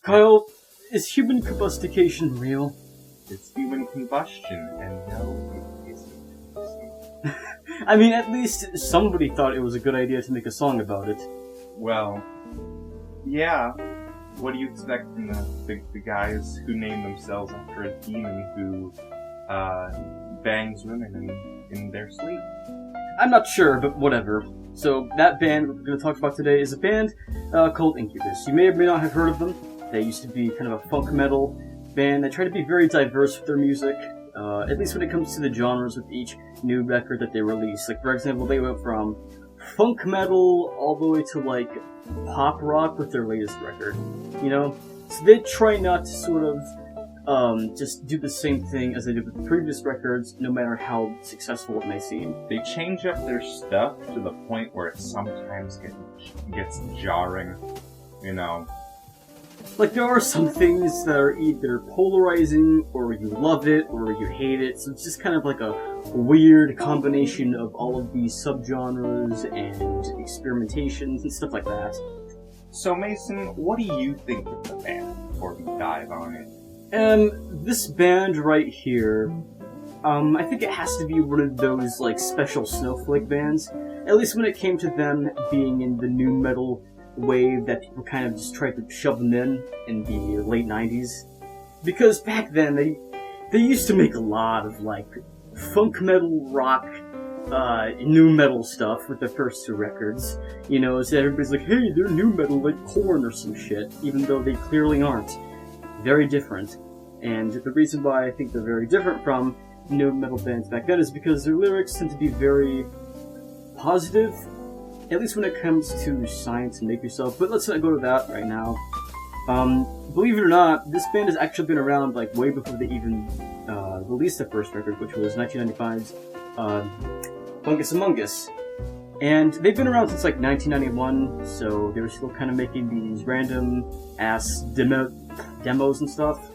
Kyle, is human combustication real? It's human combustion, and no, it isn't. I mean, at least somebody thought it was a good idea to make a song about it. Well, yeah. What do you expect from the guys who name themselves after a demon who bangs women in their sleep? I'm not sure, but whatever. So, that band we're going to talk about today is a band called Incubus. You may or may not have heard of them. They used to be kind of a funk metal band. They try to be very diverse with their music, at least when it comes to the genres with each new record that they release. Like, for example, they went from funk metal all the way to, like, pop rock with their latest record, you know? So they try not to sort of just do the same thing as they did with the previous records, no matter how successful it may seem. They change up their stuff to the point where it sometimes gets jarring, you know? Like, there are some things that are either polarizing, or you love it, or you hate it, so it's just kind of like a weird combination of all of these subgenres and experimentations and stuff like that. So, Mason, what do you think of the band before we dive on it? This band right here, I think it has to be one of those, like, special snowflake bands, at least when it came to them being in the new metal wave that people kind of just tried to shove them in the late 90s. Because back then, they used to make a lot of, like, funk metal, rock, new metal stuff with their first two records. You know, so everybody's like, hey, they're new metal like Korn or some shit, even though they clearly aren't. Very different. And the reason why I think they're very different from new metal bands back then is because their lyrics tend to be very positive, at least when it comes to science and make yourself, but let's not go to that right now. Believe it or not, this band has actually been around like way before they even released their first record, which was 1995's Fungus Amongus. And they've been around since like 1991, so they were still kind of making these random ass demos and stuff.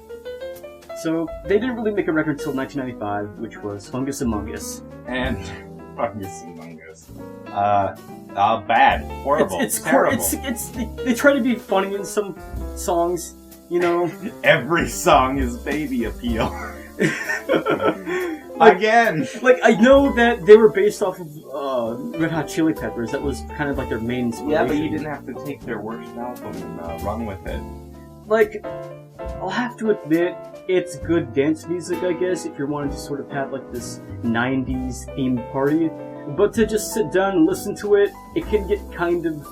So they didn't really make a record until 1995, which was Fungus Amongus. And Fungus Amongus. Bad. Horrible. It's terrible. They try to be funny in some songs, you know? Every song is baby appeal. Again! Like, I know that they were based off of Red Hot Chili Peppers. That was kind of like their main inspiration. Yeah, but you didn't have to take their worst album and run with it. Like, I'll have to admit, it's good dance music, I guess, if you're wanting to sort of have like this 90s themed party. But to just sit down and listen to it, it can get kind of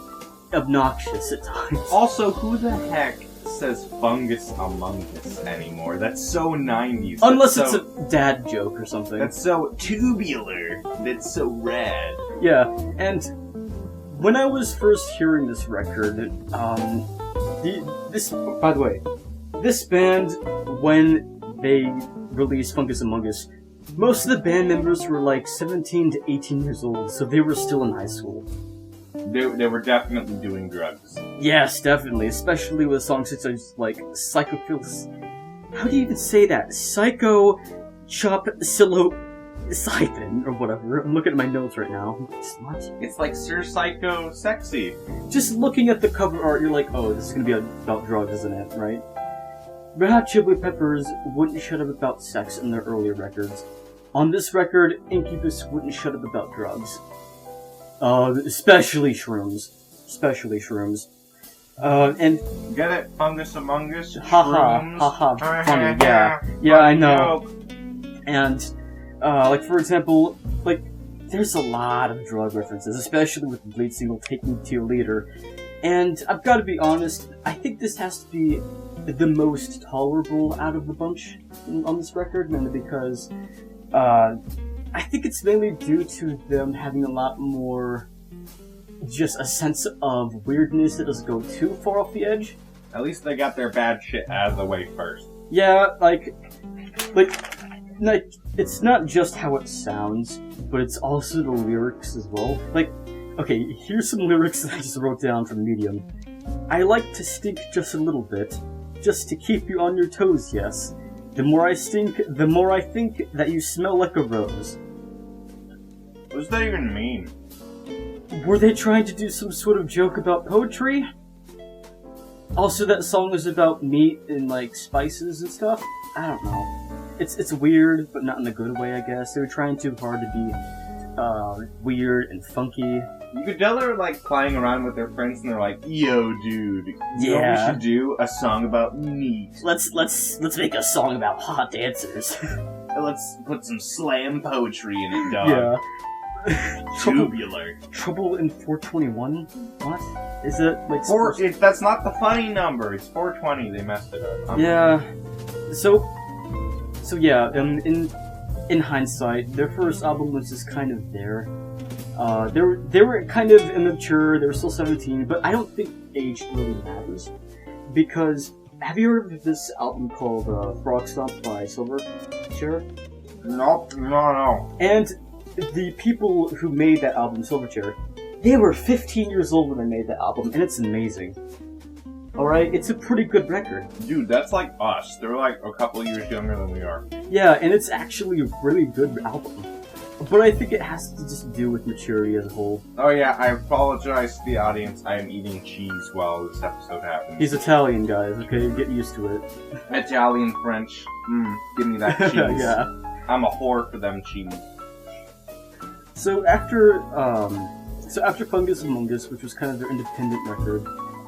obnoxious at times. Also, who the heck says Fungus Amongus anymore? That's so 90s. Unless it's a dad joke or something. That's so tubular. That's so rad. Yeah, and when I was first hearing this record, by the way, this band, when they released Fungus Amongus, most of the band members were like 17 to 18 years old, so they were still in high school. They were definitely doing drugs. Yes, definitely, especially with songs such as like How do you even say that? Psycho Chop Psilocybin or whatever. I'm looking at my notes right now. What? It's like Sir Psycho Sexy. Just looking at the cover art, you're like, oh, this is gonna be about drugs, isn't it? Right? Red Hot Chili Peppers wouldn't shut up about sex in their earlier records. On this record, Incubus wouldn't shut up about drugs. Especially shrooms. And... Get it? Fungus Amongus? Haha, funny, yeah. Yeah, I know. And, like, for example, like, there's a lot of drug references, especially with the lead single, Take Me to Your Leader. And I've got to be honest, I think this has to be the most tolerable out of the bunch on this record, mainly because I think it's mainly due to them having a lot more just a sense of weirdness that doesn't go too far off the edge. At least they got their bad shit out of the way first. Yeah, like it's not just how it sounds, but it's also the lyrics as well. Like, okay, here's some lyrics that I just wrote down from Medium. I like to stink just a little bit, just to keep you on your toes, yes. The more I stink, the more I think that you smell like a rose. What does that even mean? Were they trying to do some sort of joke about poetry? Also, that song is about meat and, like, spices and stuff. I don't know. It's weird, but not in a good way, I guess. They were trying too hard to be weird and funky. You could tell they're like playing around with their friends, and they're like, "Yo, dude, you know what we should do? A song about meat. Let's make a song about hot dancers. Let's put some slam poetry in it, dog." Yeah. Tubular. Trouble in 421? What? Is it like That's not the funny number. It's 420. They messed it up. Yeah. So yeah. In hindsight, their first album was just kind of there. They were kind of immature. They were still 17, but I don't think age really matters, because have you heard of this album called Frog Stomp by Silverchair? Nope. No. And the people who made that album, Silverchair, they were 15 years old when they made that album, and it's amazing. Alright, it's a pretty good record. Dude, that's like us. They're like a couple years younger than we are. Yeah, and it's actually a really good album. But I think it has to just do with maturity as a whole. Oh yeah, I apologize to the audience. I am eating cheese while this episode happens. He's Italian, guys, okay? Get used to it. Italian, French. Give me that cheese. Yeah. I'm a whore for them cheese. So after Fungus Amongus, which was kind of their independent record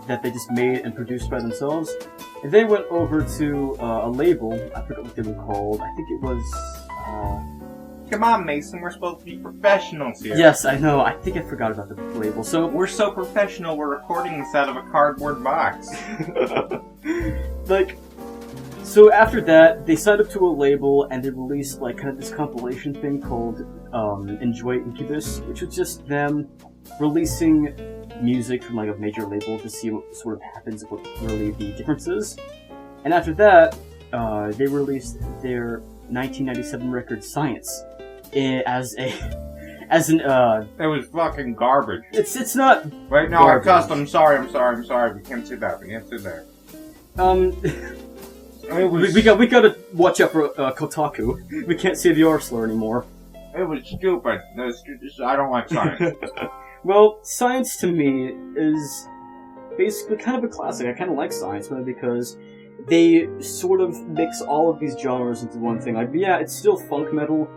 that they just made and produced by themselves, they went over to a label. I forgot what they were called. I think it was. Come on, Mason. We're supposed to be professionals here. Yes, I know. I think I forgot about the label. So we're so professional. We're recording this out of a cardboard box. So after that, they signed up to a label and they released like kind of this compilation thing called Enjoy Incubus, which was just them releasing music from like a major label to see what sort of happens, what really the difference is. And after that, they released their 1997 record S.C.I.E.N.C.E it was fucking garbage. It's not. Right now, I cussed. I'm sorry. We can't say that. We can't say that. We gotta watch out for Kotaku. We can't say the R slur anymore. It was stupid. I don't like science. Well, science to me is basically kind of a classic. I kind of like science because they sort of mix all of these genres into one thing. Like, yeah, it's still funk metal,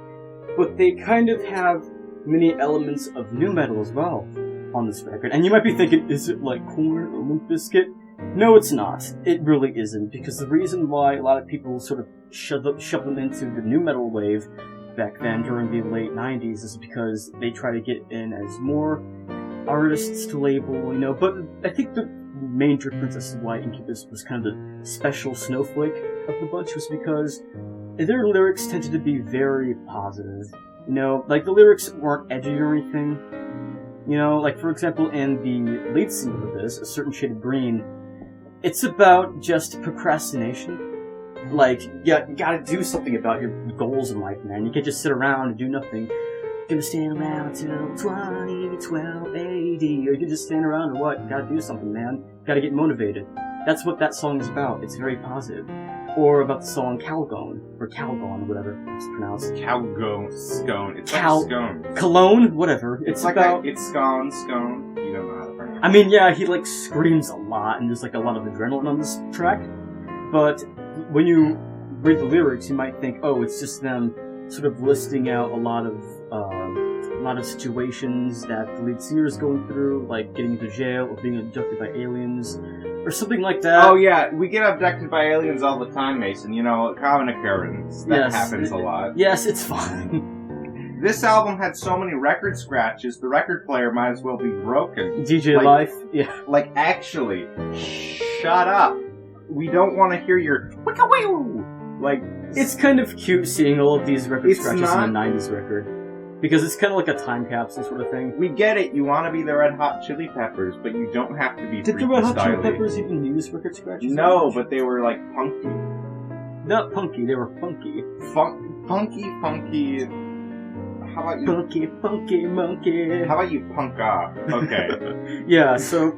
but they kind of have many elements of nu metal as well on this record. And you might be thinking, is it like Korn or Limp Bizkit? No, it's not. It really isn't, because the reason why a lot of people sort of shove them into the nu metal wave back then during the late 90s is because they try to get in as more artists to label, but I think the main difference as to why Incubus was kind of the special snowflake of the bunch was because their lyrics tended to be very positive. Like the lyrics weren't edgy or anything. Like for example in the lead single of this, A Certain Shade of Green, it's about just procrastination. Like, you gotta do something about your goals in life, man. You can't just sit around and do nothing. You're gonna stand around till 2012 AD, or you can just stand around or what? You gotta do something, man. You gotta get motivated. That's what that song is about. It's very positive. Or about the song Calgon, or Calgon, whatever it's pronounced. Scone. It's like scone. Cologne? Whatever. It's like about... It's scone. You don't know how to pronounce it. I mean, yeah, he like screams a lot, and there's like a lot of adrenaline on this track. But when you read the lyrics, you might think, oh, it's just them sort of listing out a lot of situations that the lead singer is going through, like getting into jail or being abducted by aliens, or something like that. Oh yeah, we get abducted by aliens all the time, Mason. Common occurrence. That happens a lot. Yes, it's fine. This album had so many record scratches, the record player might as well be broken. DJ Life, yeah. Like, actually, shut up. We don't want to hear your wicka-wee. Like, it's kind of cute seeing all of these record scratches in a 90s record. Because it's kind of like a time capsule sort of thing. We get it, you want to be the Red Hot Chili Peppers, but you don't have to be Did the Red Hot Chili Peppers even use record scratches? No, but they were like punky. Not punky, they were funky. Funky. How about you? Funky monkey. How about you punk off? Okay. Yeah, so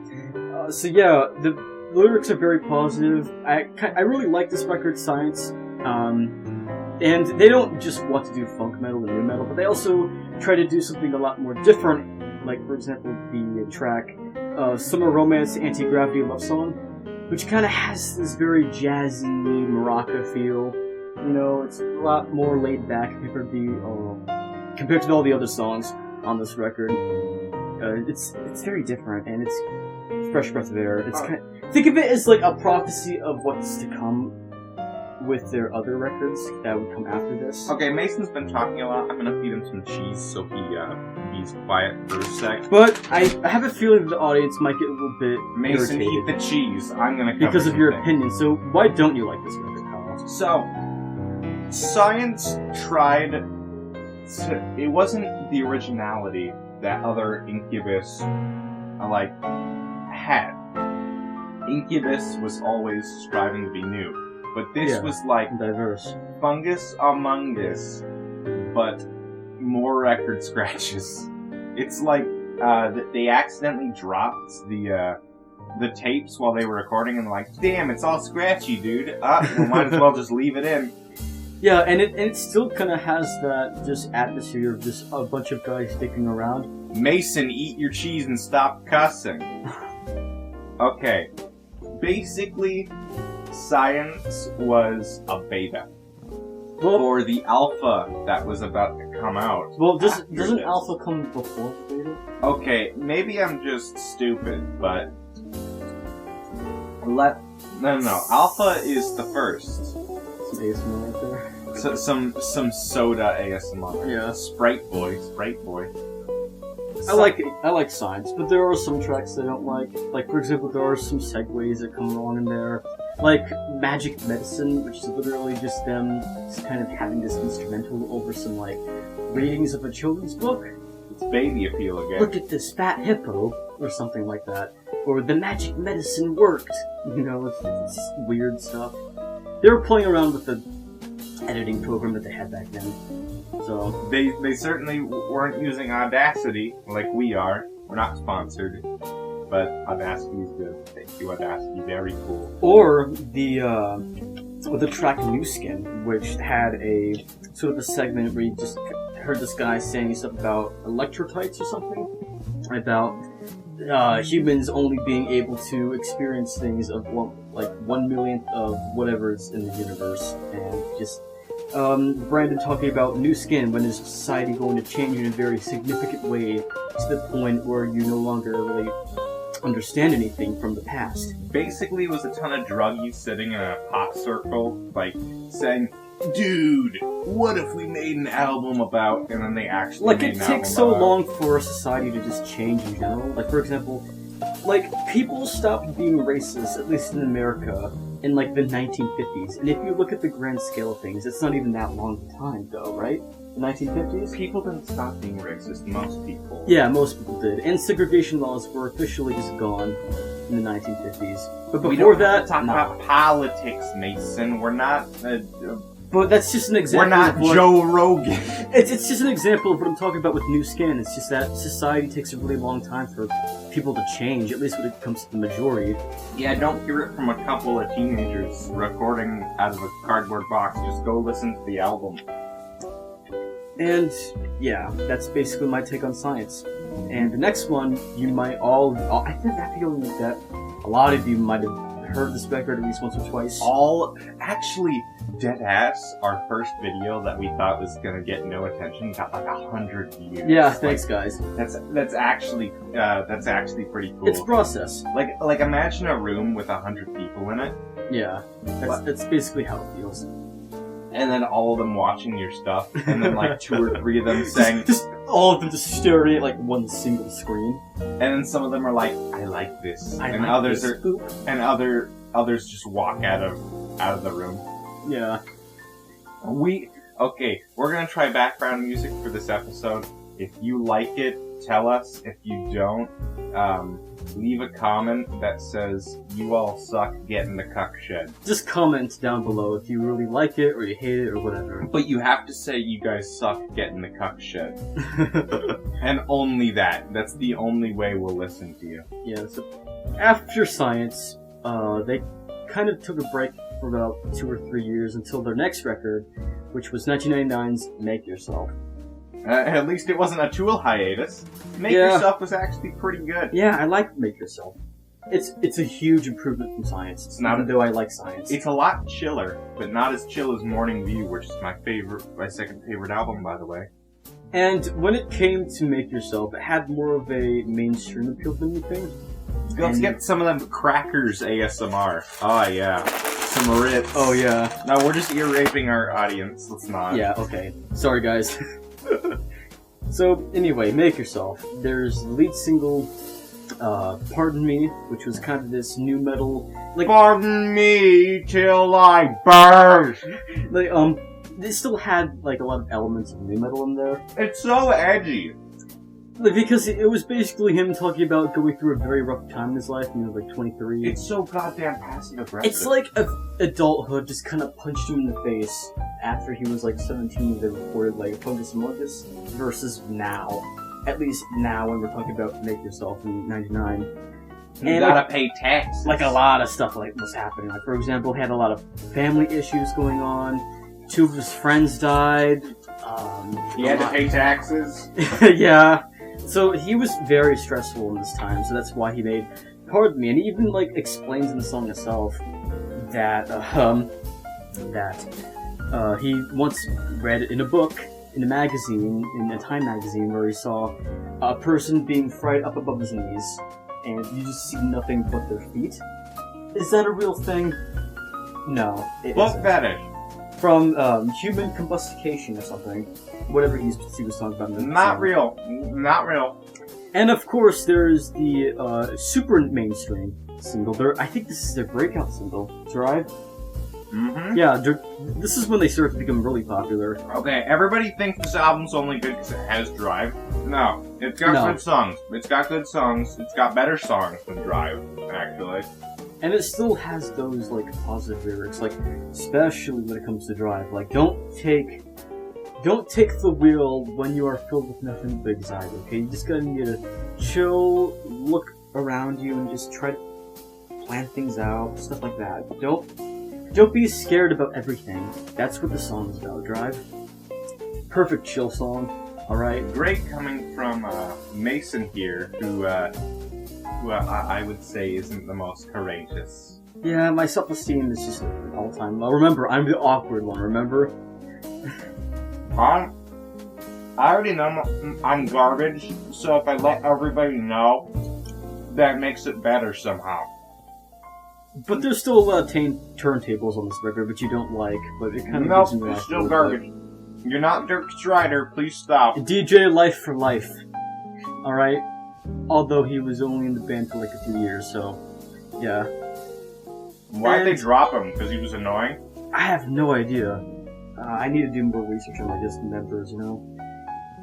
yeah, the lyrics are very positive. I really like this record, S.C.I.E.N.C.E. And they don't just want to do funk metal and nu metal, but they also try to do something a lot more different. Like, for example, the track Summer Romance Anti-Gravity Love Song. which kind of has this very jazzy maraca feel. You know, it's a lot more laid back compared to all the other songs on this record. It's very different, and it's fresh breath of air. It's think of it as like a prophecy of what's to come with their other records that would come after this. Okay, Mason's been talking a lot. I'm gonna feed him some cheese so he's quiet for a sec. But I have a feeling the audience might get a little bit Mason, irritated eat the cheese. I'm gonna cover because of your something. opinion. So why don't you like this record, Kyle? So, S.C.I.E.N.C.E tried to... It wasn't the originality that other Incubus, had. Incubus was always striving to be new. But this was like diverse. Fungus Amongus, but more record scratches. It's like they accidentally dropped the tapes while they were recording and like, damn, it's all scratchy, dude. We might as well just leave it in. Yeah, and it still kind of has that just atmosphere of just a bunch of guys sticking around. Mason, eat your cheese and stop cussing. Okay, basically, S.C.I.E.N.C.E was a beta. Well, for the alpha that was about to come out. Well, doesn't alpha come before the beta? Okay, maybe I'm just stupid, but no. Alpha is the first. Some ASMR right there. So, some soda ASMR. Yeah. Sprite boy. I like S.C.I.E.N.C.E, but there are some tracks I don't like. Like, for example, there are some segues that come along in there. Like Magic Medicine, which is literally just them just kind of having this instrumental over some, like, readings of a children's book. It's baby appeal again. Look at this fat hippo, or something like that. Or the magic medicine worked. You know, it's weird stuff. They were playing around with the editing program that they had back then. So they certainly weren't using Audacity like we are. We're not sponsored, but Audacity is good. Thank you, Audacity. Very cool. Or the track New Skin, which had a sort of a segment where you just heard this guy saying stuff about electrotypes or something, about humans only being able to experience things of 1 millionth of whatever is in the universe, and just Brandon talking about new skin. When is society going to change in a very significant way to the point where you no longer really understand anything from the past? Basically, it was a ton of druggies sitting in a pop circle, like saying, "Dude, what if we made an album about?" And then they actually like made it an takes album so about long for society to just change in general. Like, for example, like people stopped being racist, at least in America, in like the 1950s. And if you look at the grand scale of things, it's not even that long of a time, though, right? The 1950s? People didn't stop being racist. Most people. Yeah, most people did. And segregation laws were officially just gone in the 1950s. But before We don't that, have to talk about politics, Mason. We're not. But that's just an example. We're not of what, Joe Rogan. It's just an example of what I'm talking about with new skin. It's just that society takes a really long time for people to change, at least when it comes to the majority. Yeah, don't hear it from a couple of teenagers recording out of a cardboard box. Just go listen to the album. And yeah, that's basically my take on science. And the next one, you might all I think that feeling that a lot of you might have heard this record at least once or twice. Actually, Deadass, our first video that we thought was gonna get no attention, got like 100 views. Yeah, thanks guys. That's actually pretty cool. It's process. Like imagine a room with 100 people in it. Yeah, that's basically how it feels. And then all of them watching your stuff, and then like 2 or 3 of them saying, just all of them just staring at like one single screen. And then some of them are like, "I like this," and others just walk out of the room. Yeah. We're gonna try background music for this episode. If you like it, tell us. If you don't, leave a comment that says, "You all suck, get in the cuck shed." Just comment down below if you really like it, or you hate it, or whatever. But you have to say, "You guys suck, get in the cuck shed." And only that. That's the only way we'll listen to you. Yeah, so after S.C.I.E.N.C.E, they kind of took a break for about 2 or 3 years until their next record, which was 1999's Make Yourself. At least it wasn't a Tool hiatus. Make Yourself was actually pretty good. Yeah, I like Make Yourself. It's a huge improvement from Science. It's not, even though I like Science. It's a lot chiller, but not as chill as Morning View, which is my second favorite album, by the way. And when it came to Make Yourself, it had more of a mainstream appeal than anything. Let's get some of them crackers ASMR. Oh yeah, some Ritz. Oh yeah. No, we're just ear raping our audience. Let's not. Yeah. Okay. Sorry, guys. So anyway, Make Yourself. There's the lead single, Pardon Me, which was kind of this new metal, like Pardon me till I burst. like they still had like a lot of elements of new metal in there. It's so edgy. Like, because it was basically him talking about going through a very rough time in his life when he was like 23. It's so goddamn passive aggressive. It's like adulthood just kind of punched him in the face after he was like 17. They recorded like Fungus Amongus versus now. At least now when we're talking about Make Yourself in '99. You gotta pay taxes. Like a lot of stuff like was happening. Like for example, he had a lot of family issues going on. 2 of his friends died. He had to pay taxes. Yeah. So he was very stressful in this time, so that's why he made Pardon Me, and he even like explains in the song itself that he once read in a book, in a magazine, in a Time magazine, where he saw a person being fried up above his knees, and you just see nothing but their feet. Is that a real thing? No, it What isn't. fetish? From human combustication or something. Whatever he was talking about. Not real. Not real. And of course, there's the super mainstream single. I think this is their breakout single, Drive. Mm-hmm. Yeah, this is when they started to become really popular. Okay, everybody thinks this album's only good because it has Drive. No, it's got good songs. It's got good songs. It's got better songs than Drive, actually. And it still has those like positive lyrics, like especially when it comes to Drive. Like, don't take the wheel when you are filled with nothing but anxiety. Okay, you just gotta need to chill, look around you, and just try to plan things out, stuff like that. Don't be scared about everything. That's what the song is about. Drive. Perfect chill song. All right. Great coming from Mason here, who I would say isn't the most courageous. Yeah, my self-esteem is just all the time low. Remember, I'm the awkward one. Remember. I already know I'm garbage, so if I let everybody know, that makes it better somehow. But there's still a lot of turntables on this record, which you don't like, but it kind of gives me it's still garbage. You're not Dirk Strider, please stop. DJ Life for Life. Alright? Although he was only in the band for like a few years, so yeah. Why'd they drop him? Because he was annoying? I have no idea. I need to do more research on my disc members, you know?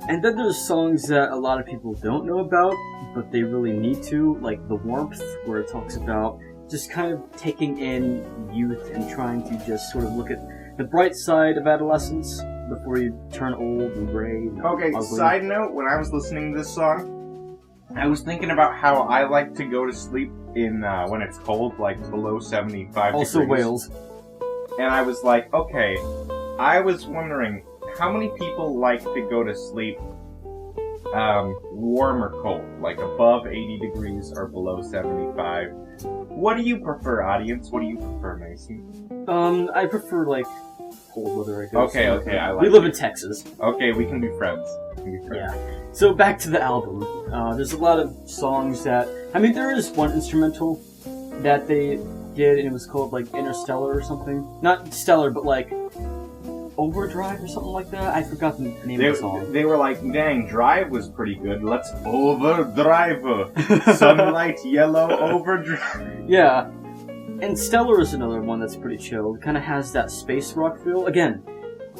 And then there's songs that a lot of people don't know about, but they really need to, like The Warmth, where it talks about just kind of taking in youth and trying to just sort of look at the bright side of adolescence before you turn old and gray and Okay, ugly. side note, when I was listening to this song, I was thinking about how I like to go to sleep in when it's cold, like below 75 Also degrees. Wales. And I was like, okay, I was wondering, how many people like to go to sleep warm or cold? Like above 80 degrees or below 75? What do you prefer, audience? What do you prefer, Mason? I prefer, like, cold weather, I guess. Okay, I like We live it. in Texas. Okay, we can be friends. Yeah. So back to the album. There's a lot of songs that... I mean, there is one instrumental that they did, and it was called, like, Interstellar or something. Not Stellar, but, like, Overdrive or something like that. I forgot the name of the song. They were like, dang, Drive was pretty good. Let's overdrive. Sunlight, yellow, overdrive. Yeah. And Stellar is another one that's pretty chill. It kind of has that space rock feel. Again,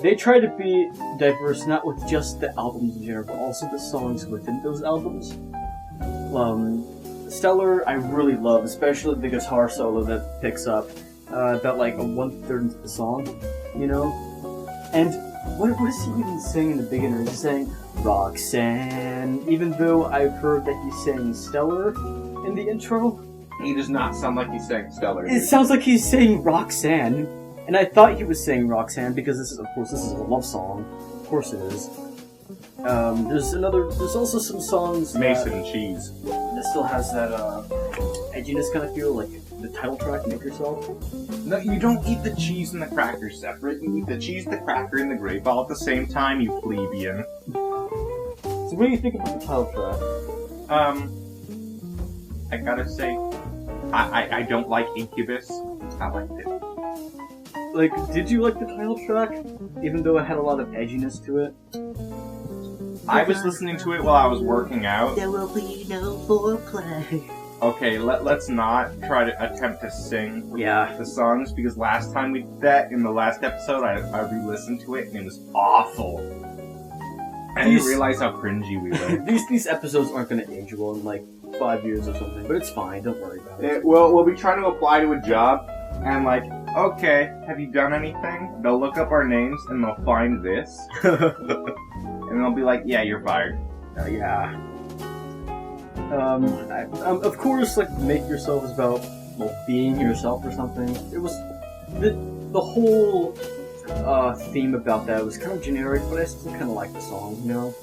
they try to be diverse, not with just the albums in general, but also the songs within those albums. Stellar, I really love, especially the guitar solo that picks up about like a 1/3 into the song, you know? And what is he even saying in the beginning? He's saying, Roxanne, even though I've heard that he's saying Stellar in the intro. He does not sound like he's saying Stellar. It sounds like he's saying Roxanne, and I thought he was saying Roxanne because this is a love song. Of course it is. There's also some songs Mason Cheese. that still has that edginess kind of feel, like the title track, Make Yourself. No, you don't eat the cheese and the cracker separate. You eat the cheese, the cracker, and the grape all at the same time, you plebeian. So what do you think about the title track? I gotta say, I don't like Incubus. I liked it. Like, did you like the title track? Even though it had a lot of edginess to it? I was listening to it while I was working out. There will be no foreplay. Okay, let's not try to attempt to sing the songs, because last time we did that, in the last episode, I re-listened to it, and it was awful. I didn't realize how cringy we were. These episodes aren't going to age well in like 5 years or something, but it's fine, don't worry about it. We'll be trying to apply to a job, and like, okay, have you done anything? They'll look up our names, and they'll find this. And they'll be like, yeah, you're fired. Yeah. Of course, like, Make Yourself is about, well, being yourself or something. It was... The whole theme about that was kind of generic, but I still kind of like the song, you know?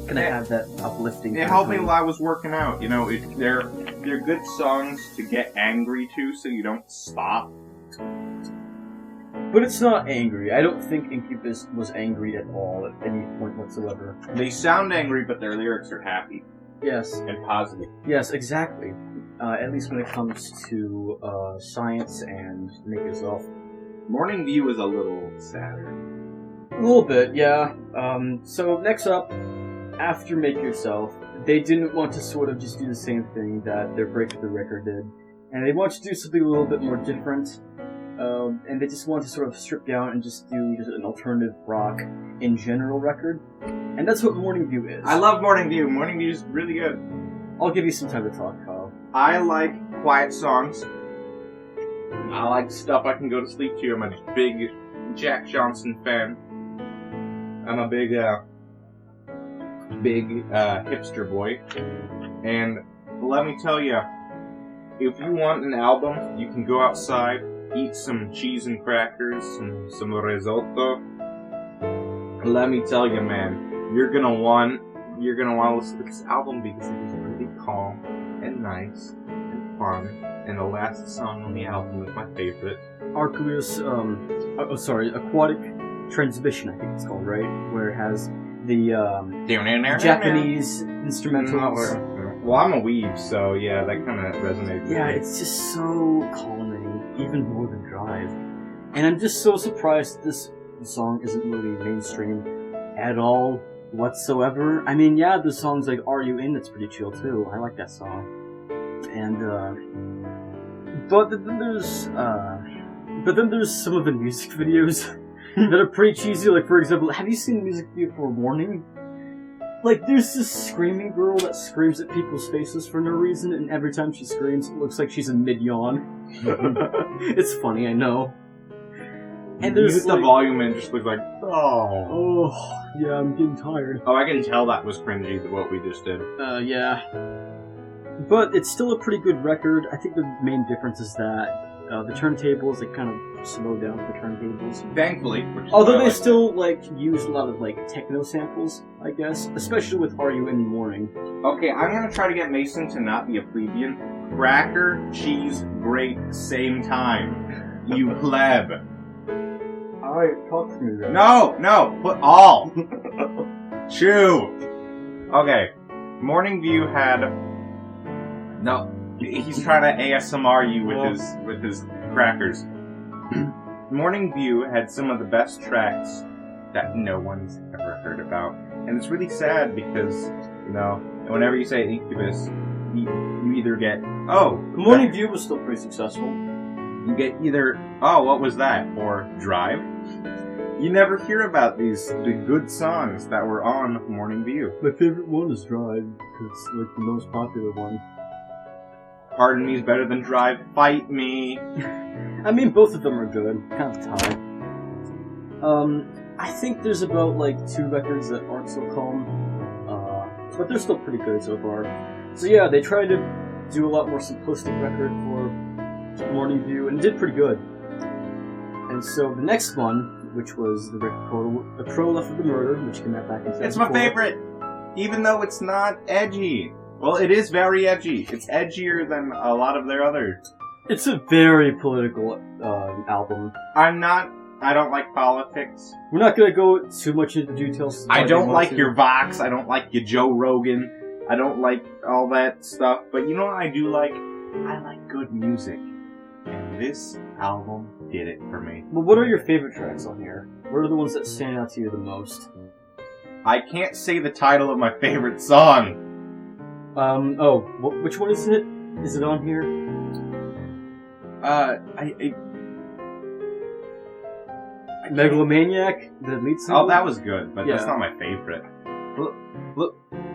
Kind of have that uplifting... It helped me while I was working out, you know? They're good songs to get angry to, so you don't stop. But it's not angry. I don't think Incubus was angry at all at any point whatsoever. They sound angry, but their lyrics are happy. Yes. And positive. Yes, exactly. At least when it comes to science and Make Yourself. Morning View is a little sadder. A little bit, yeah. So next up, after Make Yourself, they didn't want to sort of just do the same thing that their Breakthrough record did. And they wanted to do something a little bit more different. And they just wanted to sort of strip down and just do an alternative rock in general record. And that's what Morning View is. I love Morning View. Morning View is really good. I'll give you some time to talk, Kyle. I like quiet songs. I like stuff I can go to sleep to. I'm a big Jack Johnson fan. I'm a big hipster boy. And let me tell you, if you want an album, you can go outside, eat some cheese and crackers, some risotto. Let me tell you, man, you're gonna want to listen to this album because it is really calm and nice and fun. And the last song on the album is my favorite. Aquatic Transmission, I think it's called, right? Where it has the Japanese instrumentals. Well, I'm a weeb, so yeah, that kind of resonates with me. Yeah, it's just so calming, even more than Drive. And I'm just so surprised this song isn't really mainstream at all whatsoever. I mean, yeah, the songs like Are You In? That's pretty chill too. I like that song. And but then there's some of the music videos that are pretty cheesy. Like, for example, have you seen the music video for Warning? Like, there's this screaming girl that screams at people's faces for no reason, and every time she screams, it looks like she's in mid-yawn. It's funny, I know. And there's you hit the volume and just look like, oh, yeah, I'm getting tired. Oh, I can tell that was cringy, what we just did. Yeah. But it's still a pretty good record. I think the main difference is that the turntables, they kind of slow down the turntables. Thankfully. Although they still, like, use a lot of, like, techno samples, I guess. Especially with Are You In Morning. Okay, I'm gonna try to get Mason to not be a plebeian. Cracker, cheese, grape, same time. You pleb. Alright, talk to me then. No! Put all! Chew! Okay. Morning View had... No. He's trying to ASMR you with his crackers. Morning View had some of the best tracks that no one's ever heard about. And it's really sad because, you know, whenever you say Incubus, you either get, oh... Morning View was still pretty successful. You get either, oh, what was that? Or Drive. You never hear about the good songs that were on Morning View. My favorite one is Drive. It's like the most popular one. Pardon Me is better than Drive. Fight me. I mean, both of them are good. Kind of tied. I think there's about like 2 records that aren't so calm. But they're still pretty good so far. So yeah, they tried to do a lot more simplistic record for Morning View and did pretty good. And so the next one, which was the record called A Crow Left of the Murder, which came out back in 1974. It's my favorite! Even though it's not edgy. Well, it is very edgy. It's edgier than a lot of their other... It's a very political album. I don't like politics. We're not gonna go too much into details. I don't like your Vox. I don't like your Joe Rogan. I don't like all that stuff. But you know what I do like? I like good music. And this album did it for me. Well, what are your favorite tracks on here? What are the ones that stand out to you the most? I can't say the title of my favorite song. Which one is it? Is it on here? Megalomaniac, the lead singer? Oh, that was good, but that's not my favorite.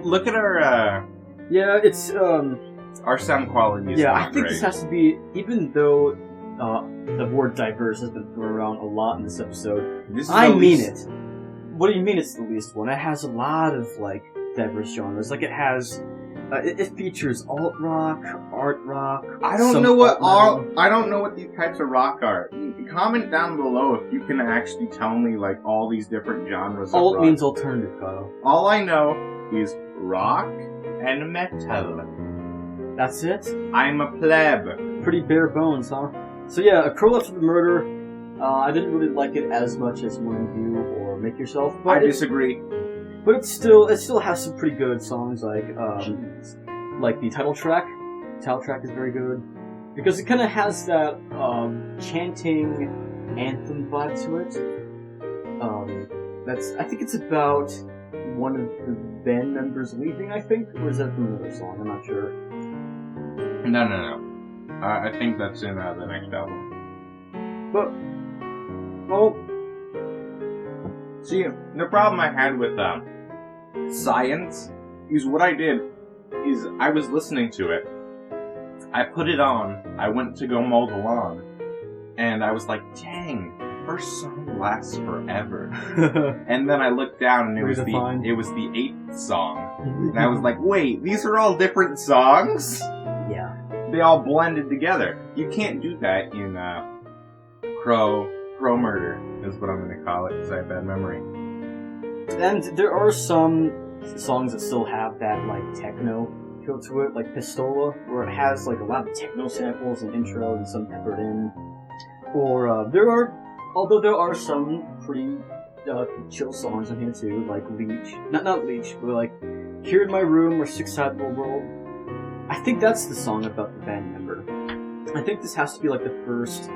Look at our, Yeah, it's, our sound quality is yeah, not I think great. this has to be, even though, the word diverse has been thrown around a lot in this episode, I mean it. What do you mean it's the least one? It has a lot of, like, diverse genres. Like, it has... It features alt rock, art rock. I don't know what these types of rock are. Comment down below if you can actually tell me like all these different genres of rock. Alt means alternative, Kyle. All I know is rock and metal. That's it? I'm a pleb. Pretty bare bones, huh? So yeah, A Crow Left of the Murder. I didn't really like it as much as Morning View or Make Yourself. But I disagree. But it still has some pretty good songs, like the title track. The title track is very good because it kind of has that chanting anthem vibe to it. I think it's about one of the band members leaving. I think, or is that from another song? I'm not sure. No. I think that's in the next album. But well, see, the problem I had with S.C.I.E.N.C.E is what I did is I was listening to it. I put it on. I went to go mow the lawn, and I was like, "Dang, first song lasts forever." And then I looked down, and it was the 8th song, and I was like, "Wait, these are all different songs?" Yeah, they all blended together. You can't do that in Crow Murder is what I'm going to call it because I have bad memory. And there are some songs that still have that, like, techno feel to it, like Pistola, where it has, like, a lot of techno samples and intro and some peppered in. Or, although there are some pretty, chill songs on here too, like Leech. Not Leech, but like, Here in My Room or Sick Side of the World. I think that's the song about the band member. I think this has to be, like, the first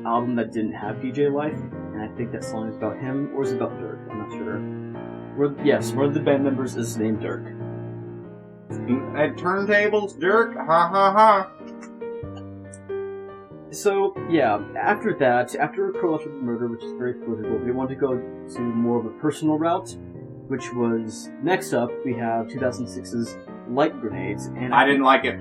album that didn't have DJ Life, and I think that song is about him, or is it about Dirk? I'm not sure. Yes, one of the band members is named Dirk. At turntables, Dirk, ha ha ha. So, yeah, after Crow Left of the Murder, which is very political, we want to go to more of a personal route, which was, next up, we have 2006's Light Grenades, and I didn't like it.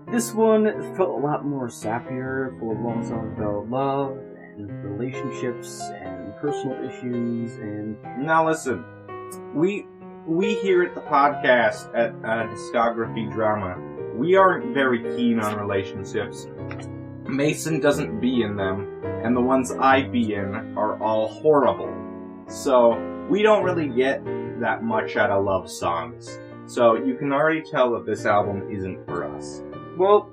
This one felt a lot more sappier, full of long songs about love, and relationships, and personal issues, and... Now listen, we here at the podcast, at Discography Drama, we aren't very keen on relationships. Mason doesn't be in them, and the ones I be in are all horrible. So, we don't really get that much out of love songs. So, you can already tell that this album isn't for us. Well,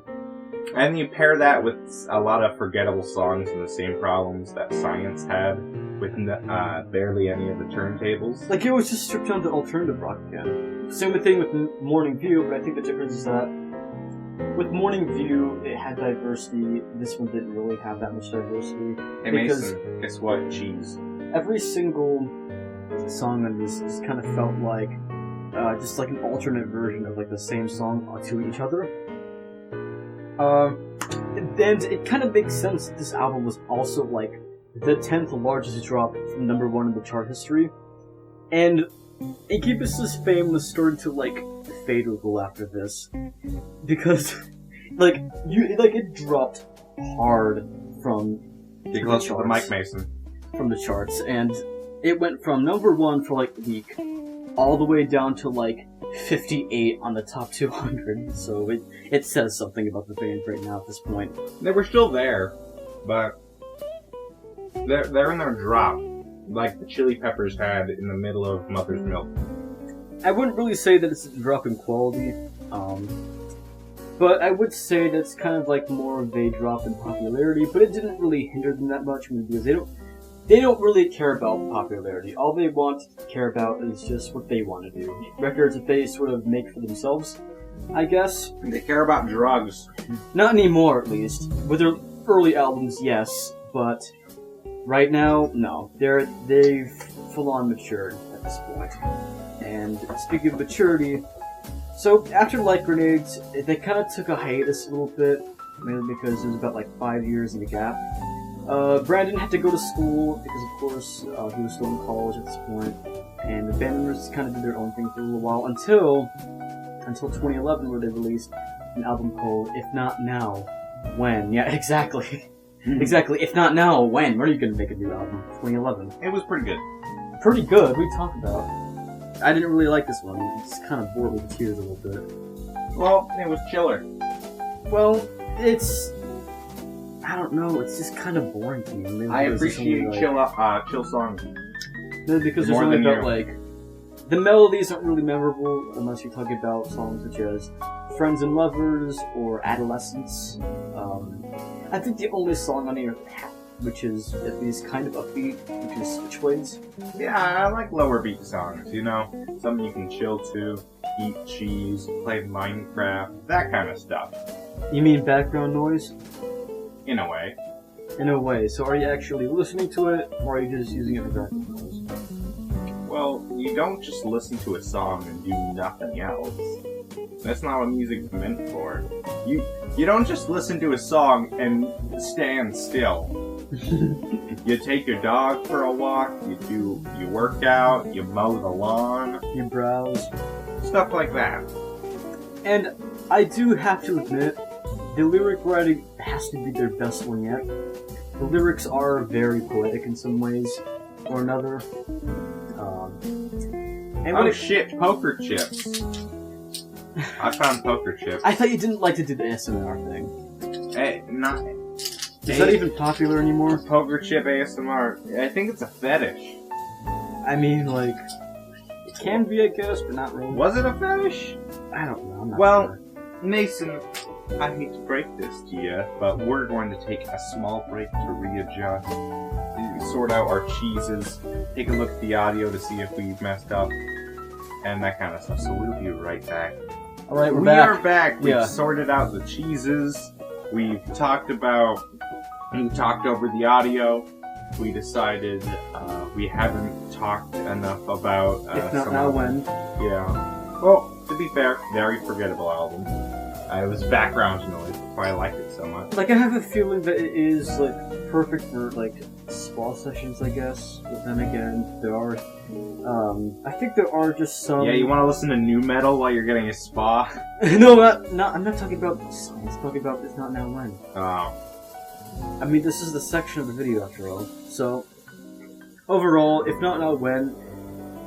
and you pair that with a lot of forgettable songs and the same problems that S.C.I.E.N.C.E had with barely any of the turntables. Like, it was just stripped down to alternative rock again. Same thing with Morning View, but I think the difference is that with Morning View, it had diversity. This one didn't really have that much diversity. Hey Mason, guess what? Cheese. Every single song on this just kind of felt like just like an alternate version of like the same song to each other. And it kind of makes sense that this album was also like the 10th largest drop from number 1 in the chart history, and Incubus's fame was starting to like fade a little after this, because it dropped hard from the charts. The mic, Mason. From the charts, and it went from number 1 for like a week all the way down to like 58 on the top 200, so it says something about the band right now at this point. They were still there, but they're in their drop, like the Chili Peppers had in the middle of Mother's Milk. I wouldn't really say that it's a drop in quality, but I would say that it's kind of like more of a drop in popularity, but it didn't really hinder them that much because they don't really care about popularity. All they want to care about is just what they want to do. Records that they sort of make for themselves, I guess. They care about drugs. Not anymore, at least. With their early albums, yes, but right now, no. They've full-on matured at this point. And speaking of maturity, so after Light Grenades, they kind of took a hiatus a little bit, mainly because there was about like 5 years in the gap. Brandon had to go to school because, of course, he was still in college at this point, and the band members kind of did their own thing for a little while until 2011, where they released an album called "If Not Now, When." Yeah, exactly, exactly. If not now, when? When are you gonna make a new album? 2011. It was pretty good. Pretty good. What are you talking about? I didn't really like this one. It's kind of bored with the tears a little bit. Well, it was chiller. Well, it's. I don't know, it's just kind of boring to me. Maybe I appreciate chill songs. No, because there's More only than about, you. like... The melodies aren't really memorable unless you're talking about songs such as Friends and Lovers or Adolescence. I think the only song on here which is at least kind of upbeat, which is Switchblades. Yeah, I like lower beat songs, you know? Something you can chill to, eat cheese, play Minecraft, that kind of stuff. You mean background noise? In a way. In a way. So are you actually listening to it, or are you just using it for background noise? Well, you don't just listen to a song and do nothing else. That's not what music's meant for. You don't just listen to a song and stand still. You take your dog for a walk, you work out, you mow the lawn. You browse. Stuff like that. And I do have to admit, the lyric writing has to be their best one yet. The lyrics are very poetic in some ways or another. Shit, poker chips. I found poker chips. I thought you didn't like to do the ASMR thing. Hey, Is that even popular anymore? Poker chip ASMR. I think it's a fetish. I mean, like, it can be, I guess, but not really. Was it a fetish? I don't know. I'm not Well, sure. Mason, I hate to break this to you, but we're going to take a small break to readjust, sort out our cheeses, take a look at the audio to see if we've messed up, and that kind of stuff. So we'll be right back. Alright, We are back. We've Yeah. sorted out the cheeses. We talked over the audio. We decided we haven't talked enough about If not some now, of- when? Yeah. Well, to be fair, very forgettable album. It was background noise, that's why I liked it so much. Like, I have a feeling that it is, like, perfect for, like, spa sessions, I guess. But then again, there are, I think there are just some... Yeah, you want to listen to new metal while you're getting a spa? No, I'm not talking about the song. I'm talking about If Not Now, When. Oh. I mean, this is the section of the video, after all. So, overall, If Not Now, When,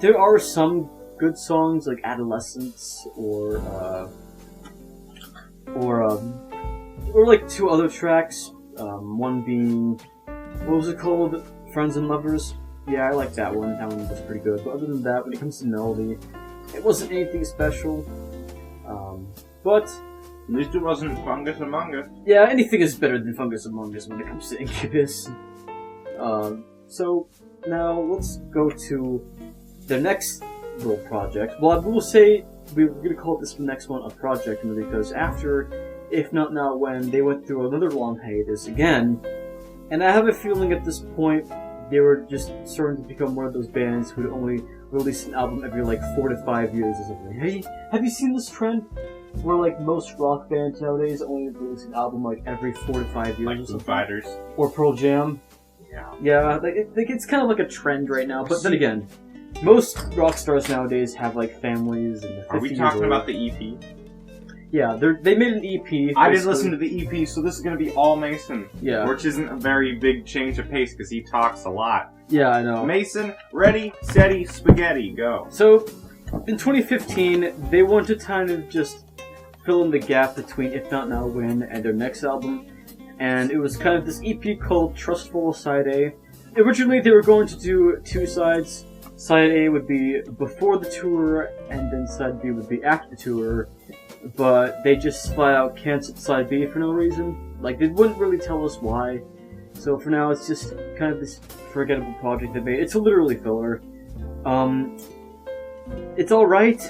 there are some good songs, like Adolescence, or like two other tracks. One being, what was it called? Friends and Lovers. Yeah, I like that one. That one was pretty good. But other than that, when it comes to melody, it wasn't anything special. But At least it wasn't Fungus Amongus. yeah, anything is better than Fungus Amongus when it comes to Incubus. So now let's go to the next little project. Well, I will say we're going to call this next one a project because after If Not Now When, they went through another long hiatus again, and I have a feeling at this point they were just starting to become one of those bands who would only release an album every like 4 to 5 years or something. Hey, have you seen this trend? Where like most rock bands nowadays only release an album like every 4 to 5 years Like or Foo something. Fighters. Or Pearl Jam. Yeah. Yeah, like, it's kind of like a trend right now. But then again, most rock stars nowadays have like families and. Are we talking about the EP? Yeah, they made an EP. I didn't listen to the EP, so this is going to be all Mason. Yeah. Which isn't a very big change of pace because he talks a lot. Yeah, I know. Mason, ready, steady, spaghetti, go. So, in 2015, they wanted to kind of just fill in the gap between If Not Now When and their next album, and it was kind of this EP called Trustful Side A. Originally, they were going to do 2 sides, Side A would be before the tour, and then Side B would be after the tour, but they just flat out canceled Side B for no reason. Like, they wouldn't really tell us why. So for now, it's just kind of this forgettable project they made. It's literally filler. It's alright.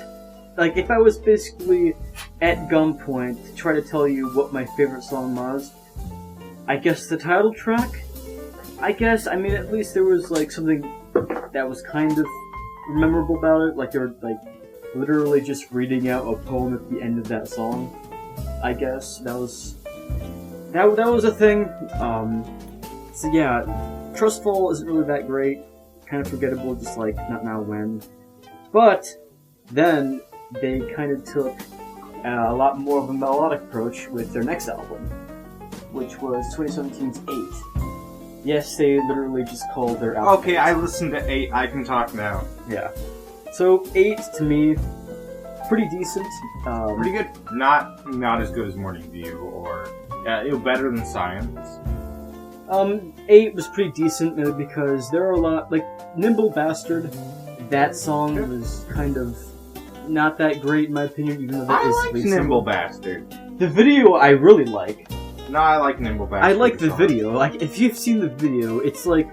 Like, if I was basically at gunpoint to try to tell you what my favorite song was, I guess the title track? I mean, at least there was, like, something that was kind of memorable about it. Like, they were, like, literally just reading out a poem at the end of that song. I guess that was a thing. So yeah, Trustful isn't really that great. Kind of forgettable, just like Not Now When. But then they kind of took a lot more of a melodic approach with their next album, which was 2017's 8. Yes, they literally just called their album. Okay, I listened to 8. I can talk now. Yeah. So 8 to me, pretty decent. Pretty good. Not as good as Morning View or better than Science. 8 was pretty decent because there are a lot, like Nimble Bastard. That song was kind of not that great in my opinion, even though that is like Nimble Bastard. The video I really like. No, I like Nimble Bastard. I like the video. Like, if you've seen the video, it's like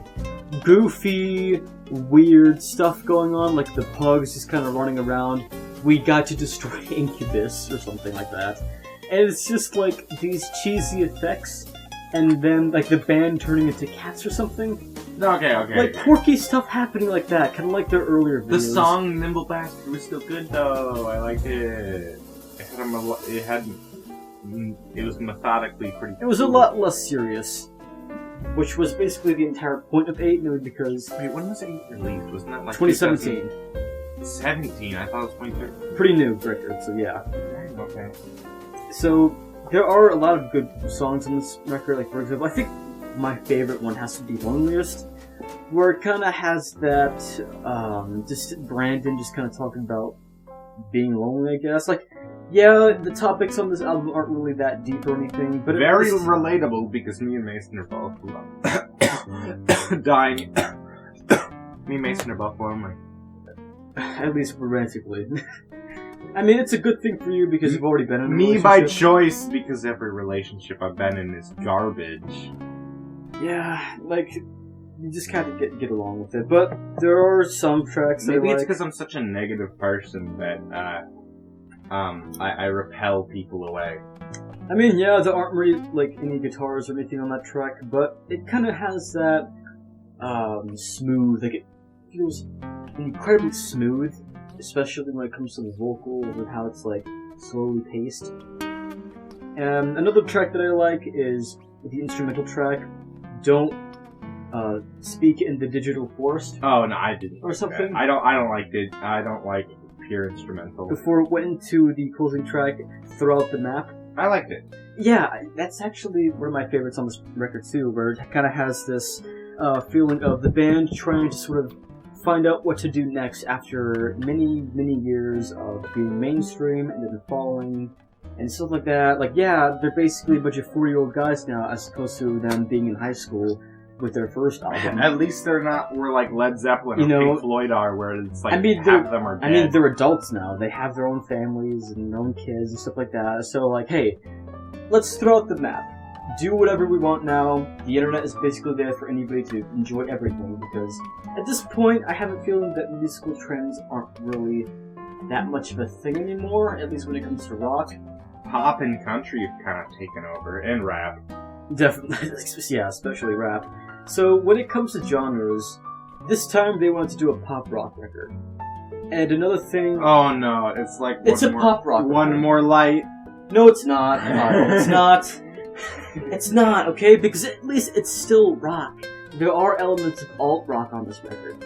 goofy, weird stuff going on. Like the pugs just kind of running around. We got to destroy Incubus or something like that. And it's just like these cheesy effects, and then like the band turning into cats or something. Okay. Like quirky stuff happening like that, kind of like their earlier videos. The song Nimble Bastard was still good though. I liked it. It was methodically pretty cool. It was a lot less serious, which was basically the entire point of 8, because... Wait, when was 8 released? Wasn't that like 2017. 17? I thought it was 2013. Pretty new record, so yeah. Okay. So, there are a lot of good songs on this record. Like, for example, I think my favorite one has to be Loneliest, where it kind of has that, just Brandon just kind of talking about being lonely, I guess. Like, yeah, the topics on this album aren't really that deep or anything, but very relatable because me and Mason are both dying. Me and Mason are both lonely. At least romantically. I mean, it's a good thing for you because you've already been in a Me relationship. by choice, because every relationship I've been in is garbage. Yeah, like, you just kind of get along with it. But there are some tracks that Maybe it's like... because I'm such a negative person that I repel people away. I mean, yeah, there aren't really like any guitars or anything on that track, but it kind of has that smooth. Like, it feels incredibly smooth, especially when it comes to the vocals and how it's like slowly paced. And another track that I like is the instrumental track, Don't Speak in the Digital Forest. Oh no, I didn't. Or something. I don't like pure instrumental. Before it went into the closing track, Throw Out the Map. I liked it. Yeah, that's actually one of my favorites on this record too, where it kind of has this feeling of the band trying to sort of find out what to do next after many, many years of being mainstream and then falling and stuff like that. Like, yeah, they're basically a bunch of 4-year-old guys now, as opposed to them being in high school with their first album. At least we're like Led Zeppelin or Pink Floyd are, where it's like half of them are dead. I mean, they're adults now. They have their own families and their own kids and stuff like that. So, like, hey, let's throw out the map. Do whatever we want now. The internet is basically there for anybody to enjoy everything, because at this point, I have a feeling that musical trends aren't really that much of a thing anymore, at least when it comes to rock. Pop and country have kind of taken over, and rap. Definitely, yeah, especially rap. So when it comes to genres, this time they wanted to do a pop rock record. And another thing... Oh no, it's like it's a pop rock One record. More Light. No, it's not. It's not. It's not, okay? Because at least it's still rock. There are elements of alt-rock on this record.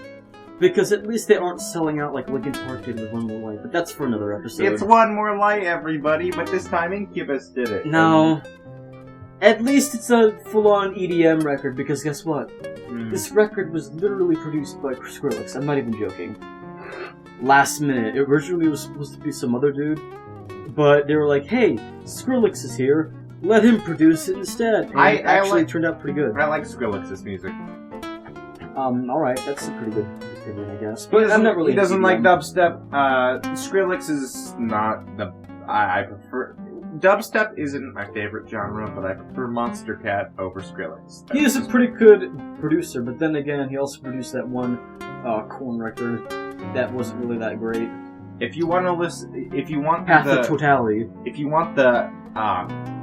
Because at least they aren't selling out like Linkin Park did with One More Light. But that's for another episode. It's One More Light, everybody, but this time Incubus did it. No. At least it's a full-on EDM record, because guess what? This record was literally produced by Skrillex. I'm not even joking. Last minute. It originally was supposed to be some other dude, but they were like, hey, Skrillex is here. Let him produce it instead. And it actually turned out pretty good. I like Skrillex's music. Alright, that's a pretty good opinion, I guess. But I'm not really... He doesn't into like EDM. dubstep. Skrillex is not the... I prefer... Dubstep isn't my favorite genre, but I prefer Monster Cat over Skrillex. He is a pretty good producer, but then again, he also produced that one Korn record that wasn't really that great. If you want to listen... If you want Path of Totality. If you want the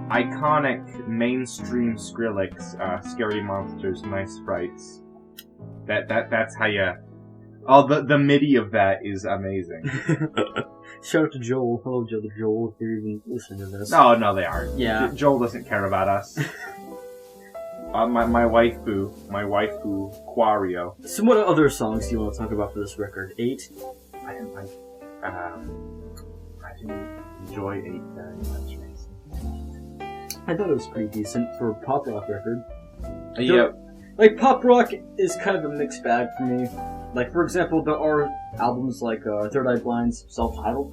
iconic mainstream Skrillex, Scary Monsters, Nice Sprites, that's how you... Oh, the MIDI of that is amazing. Shout out to Joel. Hello, Joel, if you're even listening to this. Oh, no, they aren't. Yeah. Joel doesn't care about us. My waifu, Quario. So what other songs do you want to talk about for this record? 8? I didn't enjoy 8 very much, Mason. I thought it was pretty decent for a pop rock record. Yeah. Like, pop rock is kind of a mixed bag for me. Like, for example, there are albums like Third Eye Blind's Self-Titled,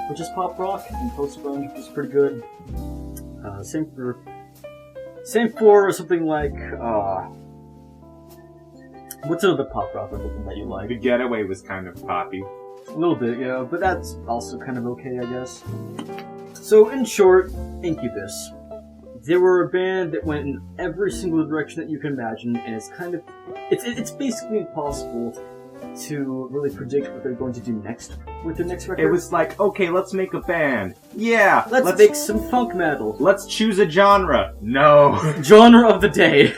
which is pop rock, and post-grunge, which is pretty good. Same for something like, what's another pop rock record that you like? The Getaway was kind of poppy. A little bit, yeah, but that's also kind of okay, I guess. So, in short, Incubus. They were a band that went in every single direction that you can imagine, and it's basically impossible to really predict what they're going to do next with their next record. It was like, okay, let's make a band. Yeah, let's make some funk metal. Let's choose a genre. No. Genre of the day.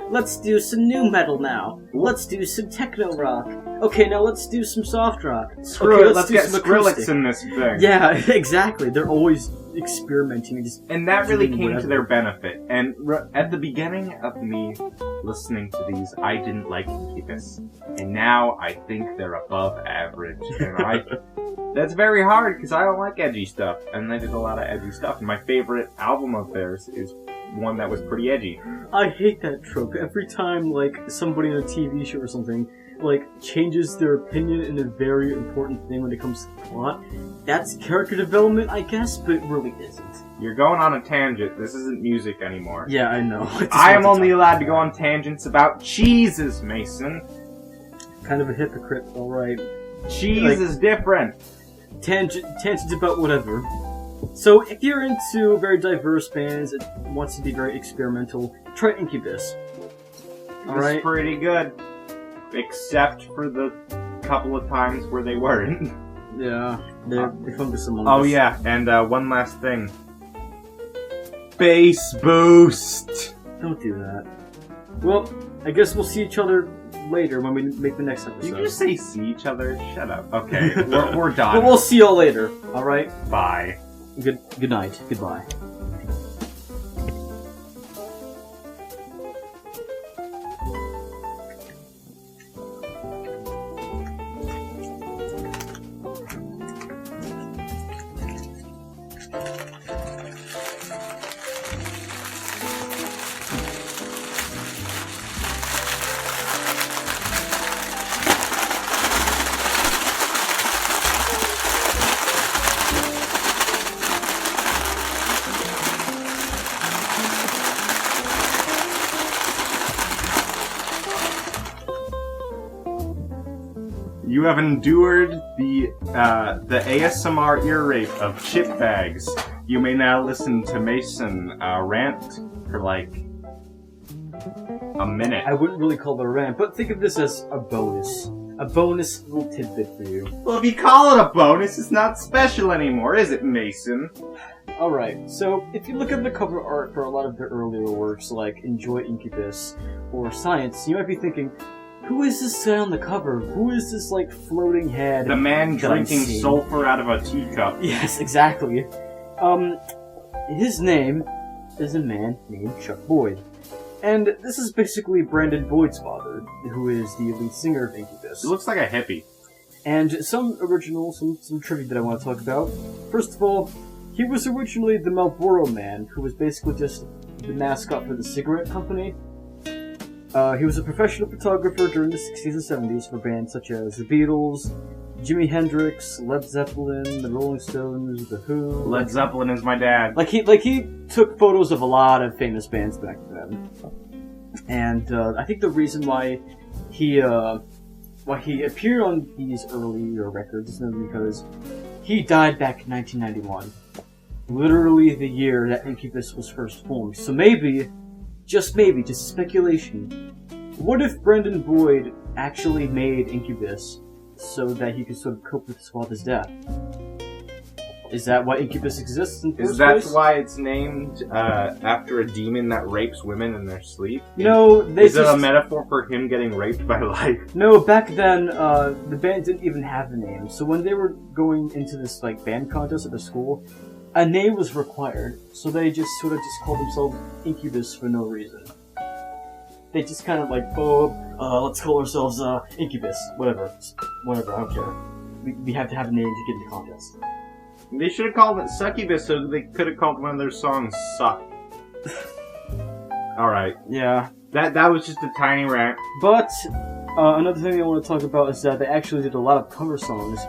Let's do some new metal now. Let's do some techno rock. Okay, now let's do some soft rock. Screw it, let's get Skrillex in this thing. Yeah, exactly. They're always experimenting. And that really came to their benefit. And at the beginning of me listening to these, I didn't like Incubus. And now I think they're above average. And that's very hard, because I don't like edgy stuff. And they did a lot of edgy stuff. And my favorite album of theirs is one that was pretty edgy. I hate that trope. Every time, like, somebody in a TV show or something, like, changes their opinion in a very important thing when it comes to the plot, that's character development, I guess, but it really isn't. You're going on a tangent. This isn't music anymore. Yeah, I know. I am only allowed to go on tangents about cheeses, Mason. Kind of a hypocrite, alright. Cheese is different. Tangents about whatever. So, if you're into very diverse bands that wants to be very experimental, try Incubus. Alright? It's pretty good. Except for the couple of times where they weren't. Yeah, they're Fungus Amongus. Oh yeah, and one last thing. Bass boost! Don't do that. Well, I guess we'll see each other later when we make the next episode. Did you just say see each other? Shut up. Okay, we're done. But we'll see y'all later, alright? Bye. Good night. Goodbye. You have endured the ASMR ear rape of chip bags. You may now listen to Mason rant for like a minute. I wouldn't really call it a rant, but think of this as a bonus. A bonus little tidbit for you. Well, if you call it a bonus, it's not special anymore, is it, Mason? Alright, so if you look at the cover art for a lot of their earlier works, like Enjoy Incubus or S.C.I.E.N.C.E, you might be thinking, who is this guy on the cover? Who is this, like, floating head? The man drinking sulfur out of a teacup. Yes, exactly. His name is a man named Chuck Boyd. And this is basically Brandon Boyd's father, who is the lead singer of Incubus. He looks like a hippie. And some trivia that I want to talk about. First of all, he was originally the Marlboro Man, who was basically just the mascot for the cigarette company. He was a professional photographer during the 60s and 70s for bands such as the Beatles, Jimi Hendrix, Led Zeppelin, the Rolling Stones, the Who. Led Zeppelin is my dad. Like he took photos of a lot of famous bands back then. And I think the reason why he appeared on these earlier records because he died back in 1991. Literally the year that Incubus was first formed. So maybe, just speculation, what if Brendan Boyd actually made Incubus so that he could sort of cope with his father's death? Is that why Incubus exists in the first place? Is that why it's named after a demon that rapes women in their sleep? No, Is it a metaphor for him getting raped by life? No, back then, the band didn't even have a name. So when they were going into this like band contest at the school, a name was required. So they just sort of just called themselves Incubus for no reason. They just kind of like, let's call ourselves Incubus. Whatever, I don't care. We have to have a name to get in the contest. They should have called it Succubus, so they could have called one of their songs Suck. Alright. Yeah. That was just a tiny rant. But, another thing I want to talk about is that they actually did a lot of cover songs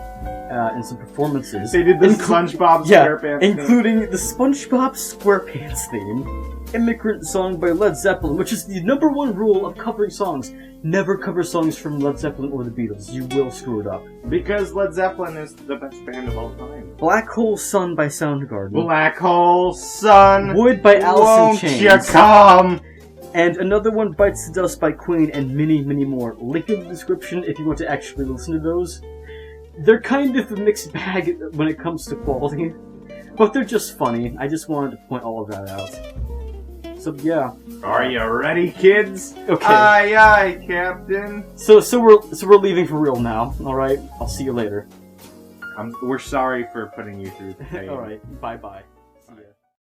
and some performances. They did the SpongeBob SquarePants theme. Including the SpongeBob SquarePants theme, Immigrant Song by Led Zeppelin, which is the #1 rule of covering songs. Never cover songs from Led Zeppelin or the Beatles. You will screw it up. Because Led Zeppelin is the best band of all time. Black Hole Sun by Soundgarden. Black Hole Sun. Wood by Alice in Chains. Won't you come? And another one, Bites the Dust by Queen, and many, many more. Link in the description if you want to actually listen to those. They're kind of a mixed bag when it comes to quality, but they're just funny. I just wanted to point all of that out. So yeah. Are you ready, kids? Okay. Aye, aye, Captain. So we're leaving for real now. All right. I'll see you later. We're sorry for putting you through the pain. All right. Bye bye.